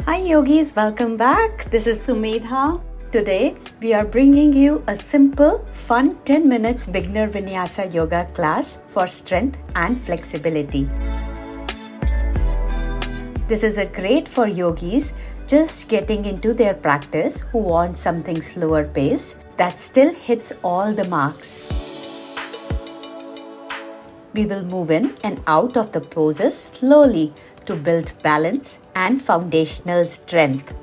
Hi yogis, welcome back. This is Sumedha. Today we are bringing you a simple, fun 10 minutes beginner Vinyasa yoga class for strength and flexibility. This is a great for yogis just getting into their practice who want something slower paced that still hits all the marks. We will move in and out of the poses slowly to build balance and foundational strength.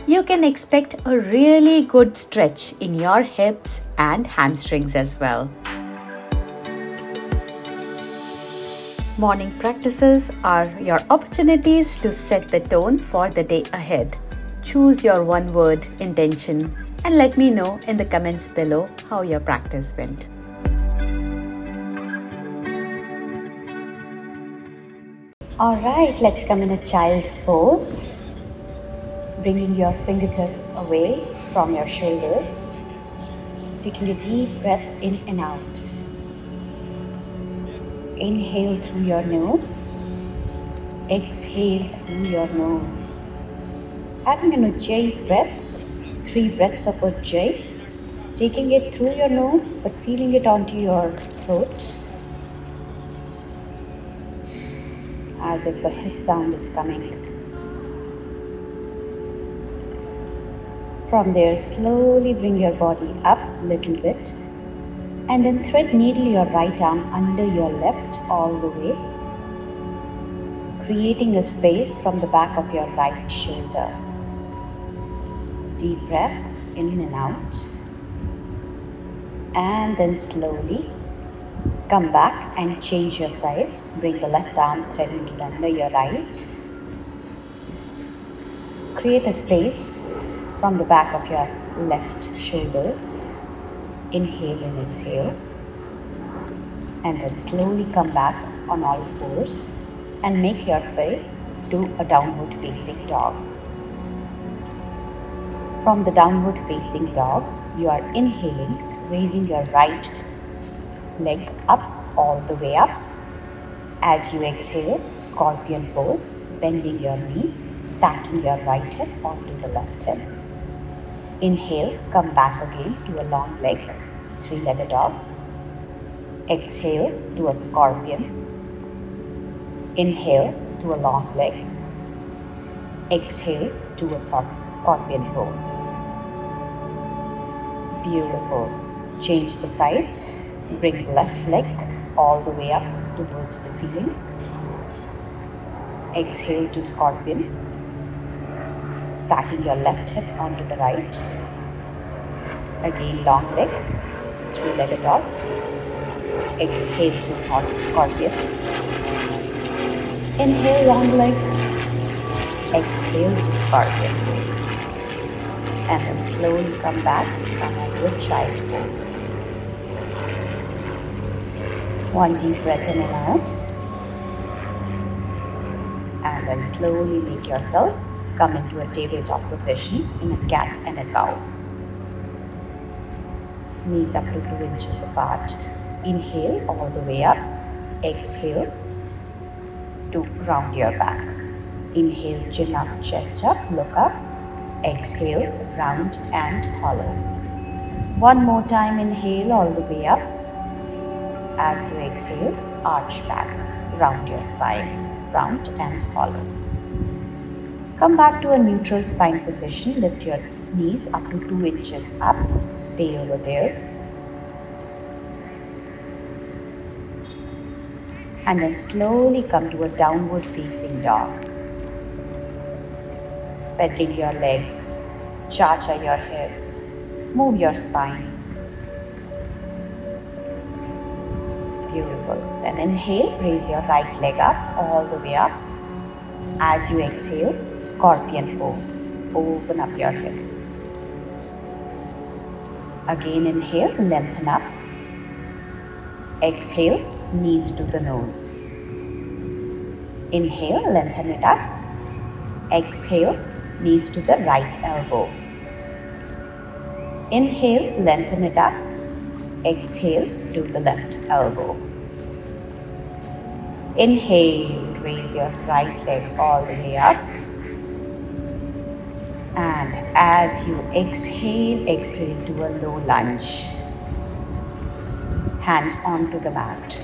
You can expect a really good stretch in your hips and hamstrings as well. Morning practices are your opportunities to set the tone for the day ahead. Choose your one-word intention and let me know in the comments below how your practice went. Alright, let's come in a child pose. Bringing your fingertips away from your shoulders. Taking a deep breath in and out. Inhale through your nose. Exhale through your nose. Having an Ujjayi breath, 3 breaths of Ujjayi. Taking it through your nose but feeling it onto your throat. As if a hiss sound is coming. From there, slowly bring your body up a little bit and then thread needle your right arm under your left all the way, creating a space from the back of your right shoulder. Deep breath in and out, and then slowly come back and change your sides. Bring the left arm, thread needle under your right. Create a space from the back of your left shoulders. Inhale and exhale. And then slowly come back on all fours and make your way to a downward facing dog. From the downward facing dog, you are inhaling, raising your right leg up all the way up. As you exhale, scorpion pose, bending your knees, stacking your right hip onto the left hip. Inhale, come back again to a long leg, 3-legged dog. Exhale to a scorpion. Inhale to a long leg. Exhale to a scorpion pose. Beautiful. Change the sides. Bring left leg all the way up towards the ceiling. Exhale to scorpion. Stacking your left hip onto the right. Again long leg, 3-legged dog. Exhale to scorpion. Inhale long leg. Exhale to scorpion pose. And then slowly come back, come onto a child pose. One deep breath in and out. And then slowly make yourself come into a tabletop position in a cat and a cow. Knees up to 2 inches apart. Inhale all the way up. Exhale to round your back. Inhale, chin up, chest up, look up. Exhale, round and hollow. One more time, inhale all the way up. As you exhale, arch back, round your spine, round and hollow. Come back to a neutral spine position. Lift your knees up to 2 inches up. Stay over there. And then slowly come to a downward facing dog. Bending your legs, cha-cha your hips, move your spine. Beautiful. Then inhale, raise your right leg up, all the way up. As you exhale, scorpion pose. Open up your hips. Again inhale, lengthen up. Exhale, knees to the nose. Inhale, lengthen it up. Exhale, knees to the right elbow. Inhale, lengthen it up. Exhale to the left elbow. Inhale, raise your right leg all the way up. And as you exhale, exhale to a low lunge. Hands onto the mat.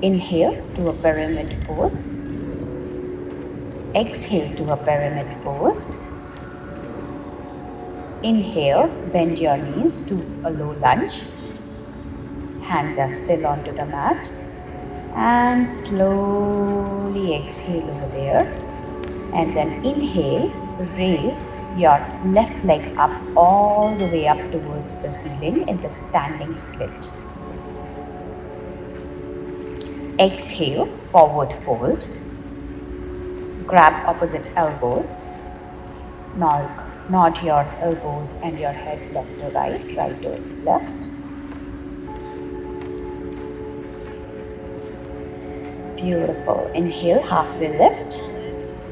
Inhale to a pyramid pose. Exhale to a pyramid pose. Inhale, bend your knees to a low lunge. Hands are still onto the mat. And slowly exhale over there. And then inhale, raise your left leg up all the way up towards the ceiling in the standing split. Exhale, forward fold. Grab opposite elbows. Nod your elbows and your head left to right, right to left. Beautiful. Inhale, halfway lift.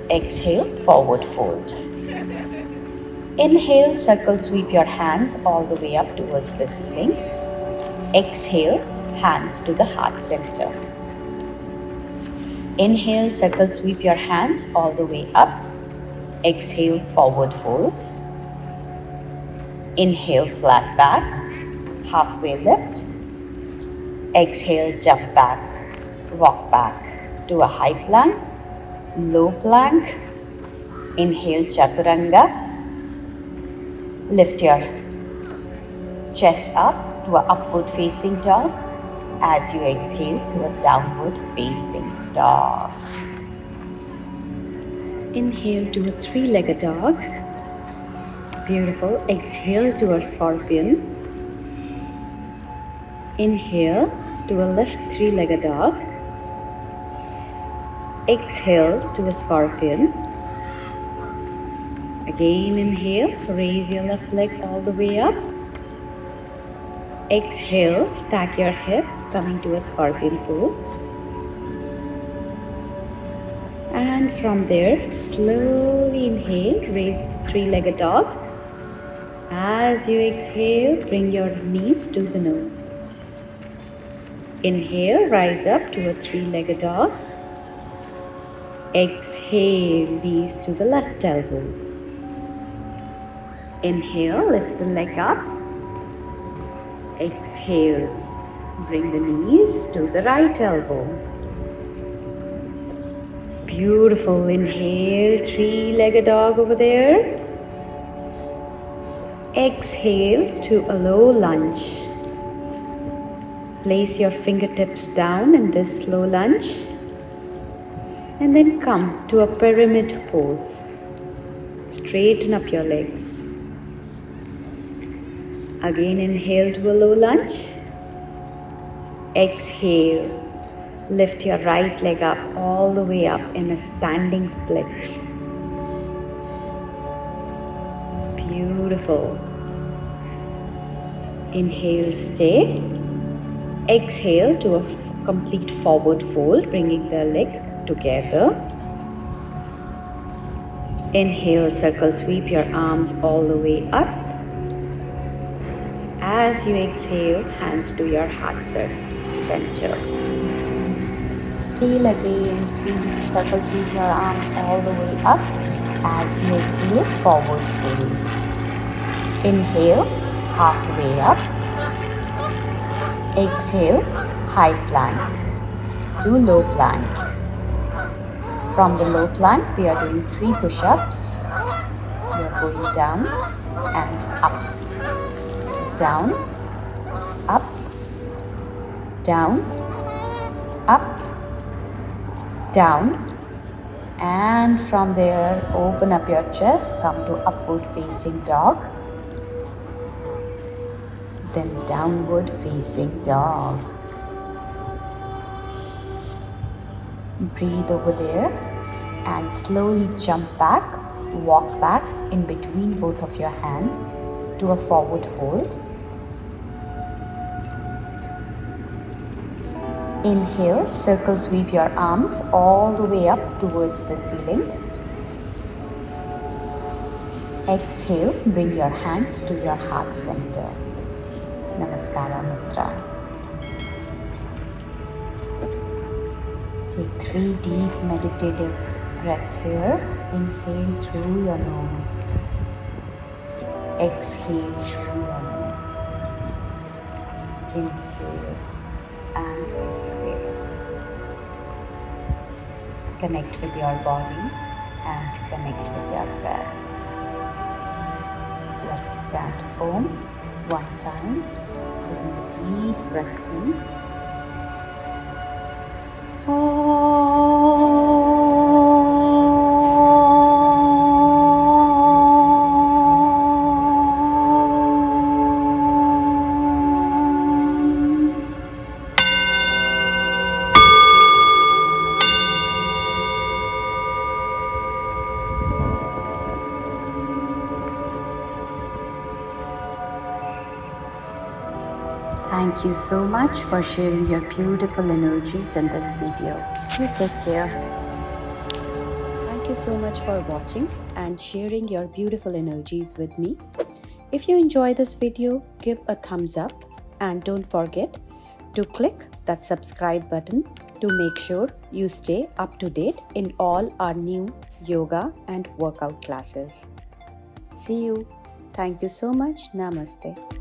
Exhale, forward fold. Inhale, circle sweep your hands all the way up towards the ceiling. Exhale, hands to the heart center. Inhale, circle sweep your hands all the way up. Exhale, forward fold. Inhale, flat back, halfway lift. Exhale, jump back, walk back to a high plank, low plank. Inhale, chaturanga. Lift your chest up to an upward facing dog as you exhale to a downward facing dog. Inhale to a three-legged dog. Beautiful. Exhale to a scorpion. Inhale to a left three-legged dog. Exhale to a scorpion. Again inhale, raise your left leg all the way up. Exhale, stack your hips, coming to a scorpion pose. And from there, slowly inhale, raise the three-legged dog. As you exhale, bring your knees to the nose. Inhale, rise up to a three-legged dog. Exhale, knees to the left elbows. Inhale, lift the leg up. Exhale, bring the knees to the right elbow. Beautiful. Inhale, three-legged dog over there. Exhale to a low lunge. Place your fingertips down in this low lunge. And then come to a pyramid pose. Straighten up your legs. Again inhale to a low lunge. Exhale. Lift your right leg up all the way up in a standing split. Beautiful. Inhale, stay. Exhale to a complete forward fold, bringing the leg together. Inhale, circle sweep your arms all the way up. As you exhale, hands to your heart center. Inhale again, circle sweep your arms all the way up. As you exhale, forward fold. Inhale, halfway up. Exhale, high plank to low plank. From the low plank, we are doing 3 push-ups. We are going down and up. Down, up, down, up, down. And from there, open up your chest, come to upward facing dog. Then downward facing dog. Breathe over there and slowly jump back, walk back in between both of your hands to a forward fold. Inhale, circle sweep your arms all the way up towards the ceiling. Exhale, bring your hands to your heart center. Namaskara Mudra. Take 3 deep meditative breaths here. Inhale through your nose. Exhale through your nose. Inhale and exhale. Connect with your body and connect with your breath. Let's chant Om one time, taking a deep breath in. Thank you so much for sharing your beautiful energies in this video. You take care. Thank you so much for watching and sharing your beautiful energies with me. If you enjoy this video, give a thumbs up and don't forget to click that subscribe button to make sure you stay up to date in all our new yoga and workout classes. See you. Thank you so much. Namaste.